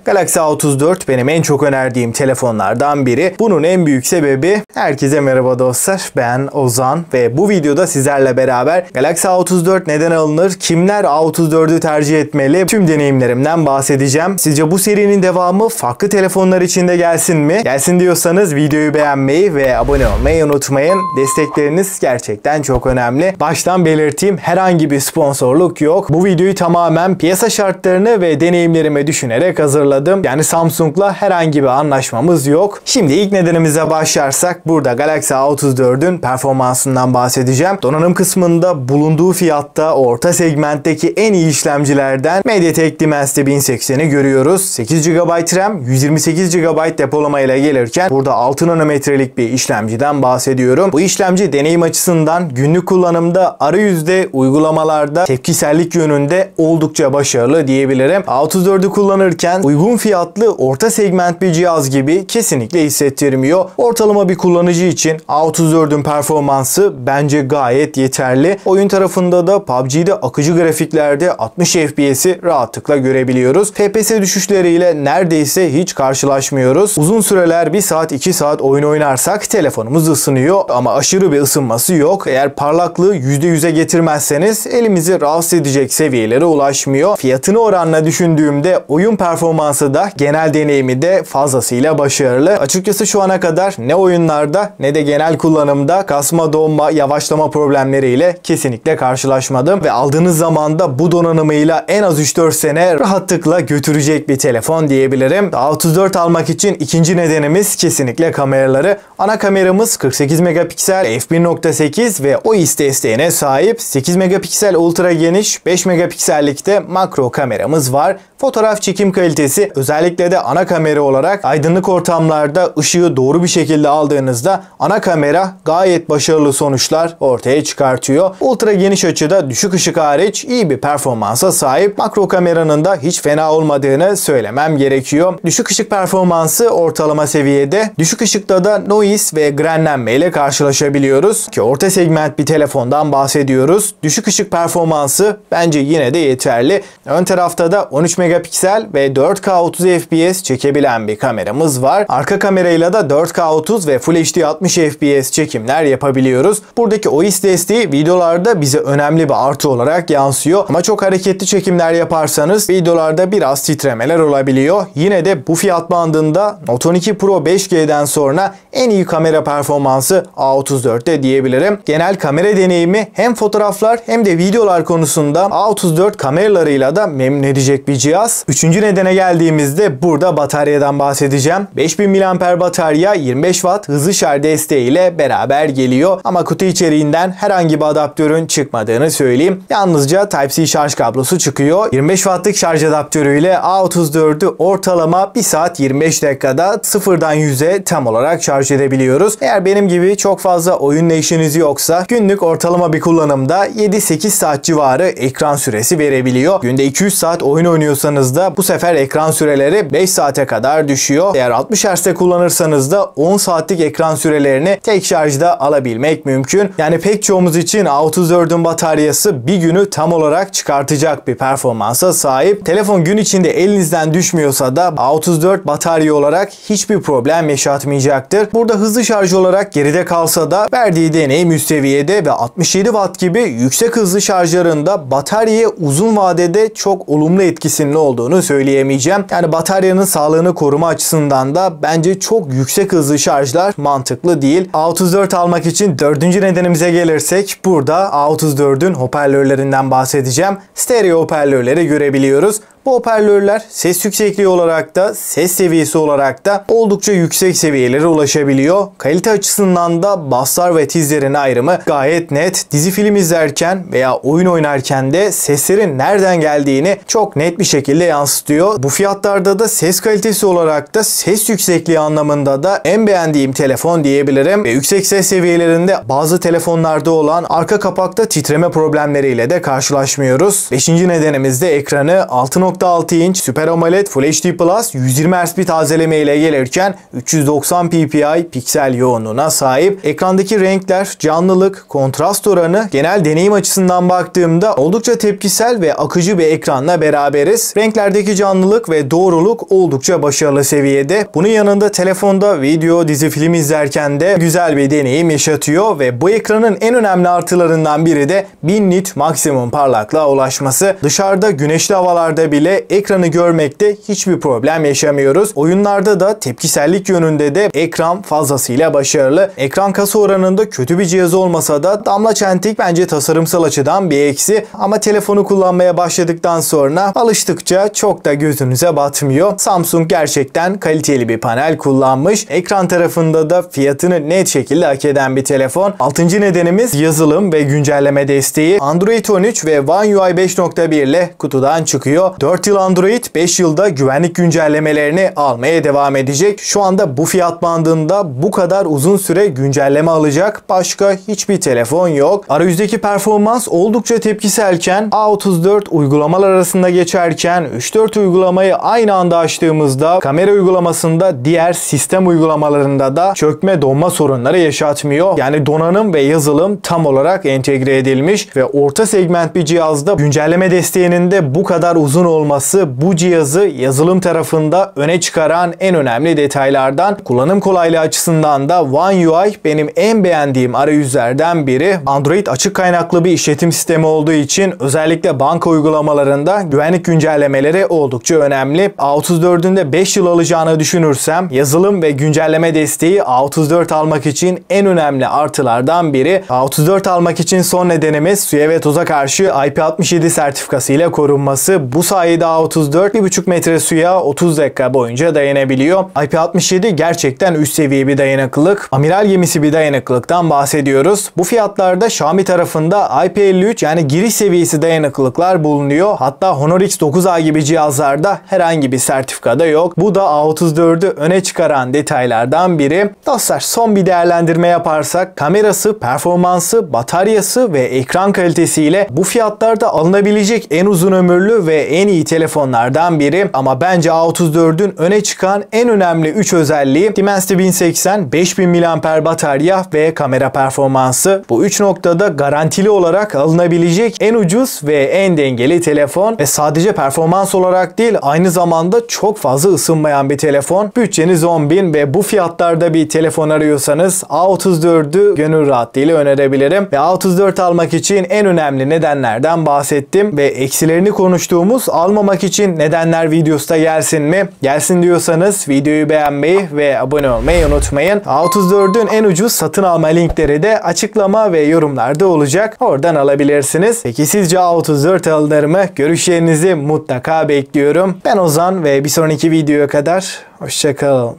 Galaxy A34 benim en çok önerdiğim telefonlardan biri. Bunun en büyük sebebi, herkese merhaba dostlar, ben Ozan ve bu videoda sizlerle beraber Galaxy A34 neden alınır, kimler A34'ü tercih etmeli, tüm deneyimlerimden bahsedeceğim. Sizce bu serinin devamı farklı telefonlar için de gelsin mi? Gelsin diyorsanız videoyu beğenmeyi ve abone olmayı unutmayın. Destekleriniz gerçekten çok önemli. Baştan belirteyim, herhangi bir sponsorluk yok. Bu videoyu tamamen piyasa şartlarını ve deneyimlerimi düşünerek hazırladım. Yani Samsung'la herhangi bir anlaşmamız yok. Şimdi ilk nedenimize başlarsak burada Galaxy A34'ün performansından bahsedeceğim. Donanım kısmında bulunduğu fiyatta orta segmentteki en iyi işlemcilerden MediaTek Dimensity 1080'i görüyoruz. 8 GB RAM, 128 GB depolama ile gelirken burada 6 nanometrelik bir işlemciden bahsediyorum. Bu işlemci deneyim açısından günlük kullanımda arayüzde, uygulamalarda tepkisellik yönünde oldukça başarılı diyebilirim. A34'ü kullanırken uygun fiyatlı orta segment bir cihaz gibi kesinlikle hissettirmiyor. Ortalama bir kullanıcı için A34'ün performansı bence gayet yeterli. Oyun tarafında da PUBG'de akıcı grafiklerde 60 FPS'i rahatlıkla görebiliyoruz. FPS düşüşleriyle neredeyse hiç karşılaşmıyoruz. Uzun süreler 1 saat 2 saat oyun oynarsak telefonumuz ısınıyor ama aşırı bir ısınması yok. Eğer parlaklığı %100'e getirmezseniz elimizi rahatsız edecek seviyelere ulaşmıyor. Fiyatını oranla düşündüğümde oyun performansı da genel deneyimi de fazlasıyla başarılı. Açıkçası şu ana kadar ne oyunlarda ne de genel kullanımda kasma, donma, yavaşlama problemleriyle kesinlikle karşılaşmadım ve aldığınız zaman da bu donanımıyla en az 3-4 sene rahatlıkla götürecek bir telefon diyebilirim. A34 almak için ikinci nedenimiz kesinlikle kameraları. Ana kameramız 48 megapiksel f1.8 ve OIS desteğine sahip. 8 megapiksel ultra geniş, 5 megapiksellikte makro kameramız var. Fotoğraf çekim kalitesi özellikle de ana kamera olarak aydınlık ortamlarda ışığı doğru bir şekilde aldığınızda ana kamera gayet başarılı sonuçlar ortaya çıkartıyor. Ultra geniş açıda düşük ışık hariç iyi bir performansa sahip. Makro kameranın da hiç fena olmadığını söylemem gerekiyor. Düşük ışık performansı ortalama seviyede. Düşük ışıkta da noise ve grenlenme ile karşılaşabiliyoruz ki orta segment bir telefondan bahsediyoruz. Düşük ışık performansı bence yine de yeterli. Ön tarafta da 13 megapiksel ve 4K 30 FPS çekebilen bir kameramız var. Arka kamerayla da 4K 30 ve Full HD 60 FPS çekimler yapabiliyoruz. Buradaki OIS desteği videolarda bize önemli bir artı olarak yansıyor. Ama çok hareketli çekimler yaparsanız videolarda biraz titremeler olabiliyor. Yine de bu fiyat bandında Note 12 Pro 5G'den sonra en iyi kamera performansı A34'te diyebilirim. Genel kamera deneyimi hem fotoğraflar hem de videolar konusunda A34 kameralarıyla da memnun edecek bir cihaz. Üçüncü nedene geldiğimizde burada bataryadan bahsedeceğim. 5000 mAh batarya 25 Watt hızlı şarj desteğiyle beraber geliyor. Ama kutu içeriğinden herhangi bir adaptörün çıkmadığını söyleyeyim. Yalnızca Type-C şarj kablosu çıkıyor. 25 Watt'lık şarj adaptörüyle A34'ü ortalama 1 saat 25 dakikada sıfırdan 100'e tam olarak şarj edebiliyoruz. Eğer benim gibi çok fazla oyunla işiniz yoksa günlük ortalama bir kullanımda 7-8 saat civarı ekran süresi verebiliyor. Günde 200 saat oyun oynuyorsanız da bu sefer ekran süreleri 5 saate kadar düşüyor. Eğer 60 Hz'de kullanırsanız da 10 saatlik ekran sürelerini tek şarjda alabilmek mümkün. Yani pek çoğumuz için A34'ün bataryası bir günü tam olarak çıkartacak bir performansa sahip. Telefon gün içinde elinizden düşmüyorsa da A34 batarya olarak hiçbir problem yaşatmayacaktır. Burada hızlı şarj olarak geride kalsa da verdiği deneyim üst seviyede ve 67 Watt gibi yüksek hızlı şarjlarında bataryaya uzun vadede çok olumlu etkisinin olduğunu söyleyemeyeceğim. Yani bataryanın sağlığını koruma açısından da bence çok yüksek hızlı şarjlar mantıklı değil. A34 almak için dördüncü nedenimize gelirsek burada A34'ün hoparlörlerinden bahsedeceğim. Stereo hoparlörleri görebiliyoruz. Bu hoparlörler ses yüksekliği olarak da ses seviyesi olarak da oldukça yüksek seviyelere ulaşabiliyor. Kalite açısından da basslar ve tizlerin ayrımı gayet net. Dizi film izlerken veya oyun oynarken de seslerin nereden geldiğini çok net bir şekilde yansıtıyor. Bu fiyatlarda da ses kalitesi olarak da ses yüksekliği anlamında da en beğendiğim telefon diyebilirim. Ve yüksek ses seviyelerinde bazı telefonlarda olan arka kapakta titreme problemleriyle de karşılaşmıyoruz. Beşinci nedenimiz de ekranı 6.7 5.6 inç Super AMOLED Full HD Plus 120 Hz bir tazeleme ile gelirken 390 ppi piksel yoğunluğuna sahip. Ekrandaki renkler, canlılık, kontrast oranı, genel deneyim açısından baktığımda oldukça tepkisel ve akıcı bir ekranla beraberiz. Renklerdeki canlılık ve doğruluk oldukça başarılı seviyede. Bunun yanında telefonda video, dizi, film izlerken de güzel bir deneyim yaşatıyor ve bu ekranın en önemli artılarından biri de 1000 nit maksimum parlaklığa ulaşması. Dışarıda güneşli havalarda bile ekranı görmekte hiçbir problem yaşamıyoruz. Oyunlarda da tepkisellik yönünde de ekran fazlasıyla başarılı. Ekran kasa oranında kötü bir cihaz olmasa da damla çentik bence tasarımsal açıdan bir eksi. Ama telefonu kullanmaya başladıktan sonra alıştıkça çok da gözünüze batmıyor. Samsung gerçekten kaliteli bir panel kullanmış. Ekran tarafında da fiyatını net şekilde hak eden bir telefon. 6. nedenimiz yazılım ve güncelleme desteği. Android 13 ve One UI 5.1 ile kutudan çıkıyor. 4 yıl Android, 5 yılda güvenlik güncellemelerini almaya devam edecek. Şu anda bu fiyat bandında bu kadar uzun süre güncelleme alacak başka hiçbir telefon yok. Arayüzdeki performans oldukça tepkiselken A34 uygulamalar arasında geçerken 3-4 uygulamayı aynı anda açtığımızda kamera uygulamasında diğer sistem uygulamalarında da çökme donma sorunları yaşatmıyor. Yani donanım ve yazılım tam olarak entegre edilmiş ve orta segment bir cihazda güncelleme desteğinin de bu kadar uzun olması bu cihazı yazılım tarafında öne çıkaran en önemli detaylardan. Kullanım kolaylığı açısından da One UI benim en beğendiğim arayüzlerden biri. Android açık kaynaklı bir işletim sistemi olduğu için özellikle banka uygulamalarında güvenlik güncellemeleri oldukça önemli. A34'ün de 5 yıl alacağını düşünürsem yazılım ve güncelleme desteği A34 almak için en önemli artılardan biri. A34 almak için son nedenimiz suya ve toza karşı IP67 sertifikası ile korunması. Bu sayede A34 1,5 metre suya 30 dakika boyunca dayanabiliyor. IP67 gerçekten üst seviye bir dayanıklılık. Amiral gemisi bir dayanıklılıktan bahsediyoruz. Bu fiyatlarda Xiaomi tarafında IP53 yani giriş seviyesi dayanıklılıklar bulunuyor. Hatta Honor X9A gibi cihazlarda herhangi bir sertifikada yok. Bu da A34'ü öne çıkaran detaylardan biri. Dostlar, son bir değerlendirme yaparsak kamerası, performansı, bataryası ve ekran kalitesiyle bu fiyatlarda alınabilecek en uzun ömürlü ve en iyi telefonlardan biri. Ama bence A34'ün öne çıkan en önemli 3 özelliği Dimensity 1080, 5000 mAh batarya ve kamera performansı. Bu 3 noktada garantili olarak alınabilecek en ucuz ve en dengeli telefon ve sadece performans olarak değil aynı zamanda çok fazla ısınmayan bir telefon. Bütçeniz 10.000 ve bu fiyatlarda bir telefon arıyorsanız A34'ü gönül rahatlığıyla önerebilirim. Ve A34 almak için en önemli nedenlerden bahsettim ve eksilerini konuştuğumuz almamak için nedenler videosu da gelsin mi? Gelsin diyorsanız videoyu beğenmeyi ve abone olmayı unutmayın. A34'ün en ucuz satın alma linkleri de açıklama ve yorumlarda olacak. Oradan alabilirsiniz. Peki sizce A34 alınır mı? Görüşlerinizi mutlaka bekliyorum. Ben Ozan ve bir sonraki videoya kadar hoşça kalın.